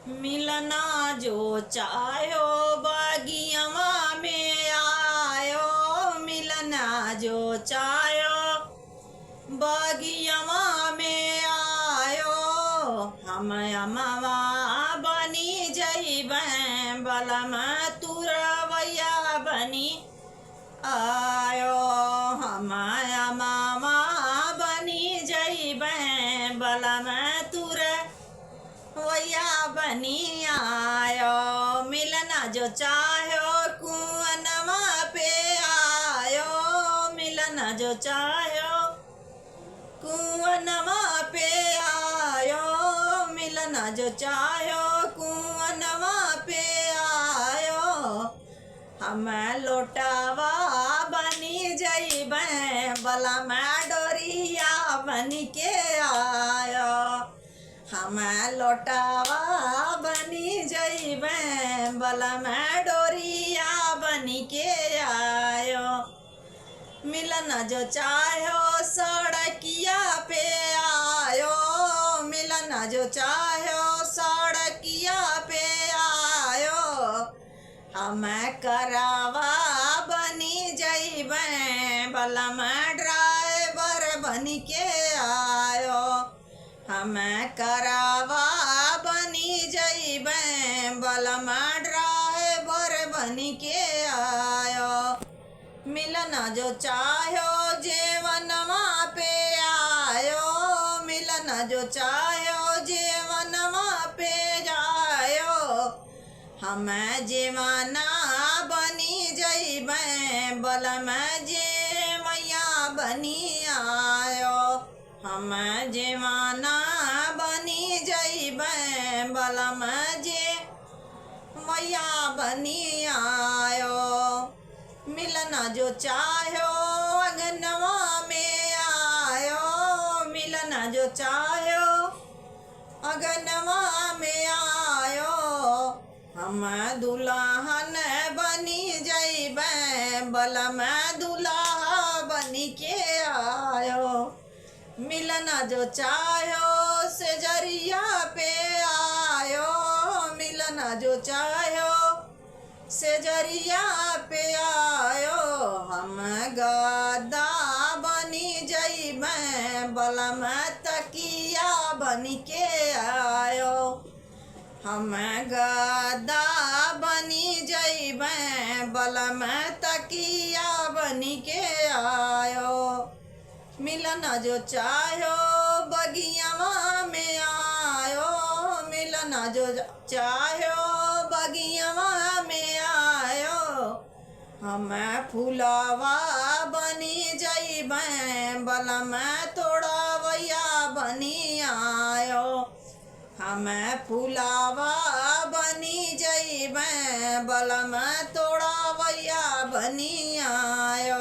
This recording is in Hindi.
मिलना जो चाहो बागियवा में आयो, मिलना जो चाहो बागियवा में आयो। हम अमवा बनी जइबैं बलम तुरवैया बनी आयो। हम अमवा बनी जइबैं बलम तुरवैया बनी आयो। मिलना जो चाहो कुअनवा पे आयो, मिलना जो चाहो कुअनवा पे आयो, मिलना जो चाहो कुअनवा पे आयो। हम लोटावा बनी जइबैं बलम डोरिया बनी के आयो। हम लोटावा बनी जइबैं बलम डोरिया बनी के आयो। मिलना जो चाहो सड़किया पे आयो, मिलना जो चाहो सड़किया पे आयो। हम करावा बनी जइबैं बलम ड्राइवर बनी के आयो। हम करावा बनी जइबैं बलम ड्राइवर बनी के आयो। मिलना जो चाहो जेवनवा पे आयो, मिलना जो चाहो जेवनवा पे जायो। हम जेवना बनी जइबैं बलम जेवैया बनी आयो। हम जेवना बनी जइबैं बलम जेवैया बनी आयो। मिलना जो चाहो अगनवा में आयो, मिलना जो चाहो अगनवा में आयो। हम दुल्हन बनी जइबैं बलम दुल्हा बनी के आयो। मिलना जो चाहो सेजरिया पे आयो, मिलना जो चाहो सेजरिया पे आयो। हम गद्दा बनी जइबैं बलम तकिया बनी के आयो। हम गद्दा बनी जइबैं बलम तकिया बनी के आयो। मिलना जो चाहो बगियवा में आयो, मिलना जो चाहो बगियवा में आयो। हम फुलवा बनी जइबैं बलम तोड़वैया बनी आयो। हम फुलवा बनी जइबैं बलम तोड़वैया बनी आयो।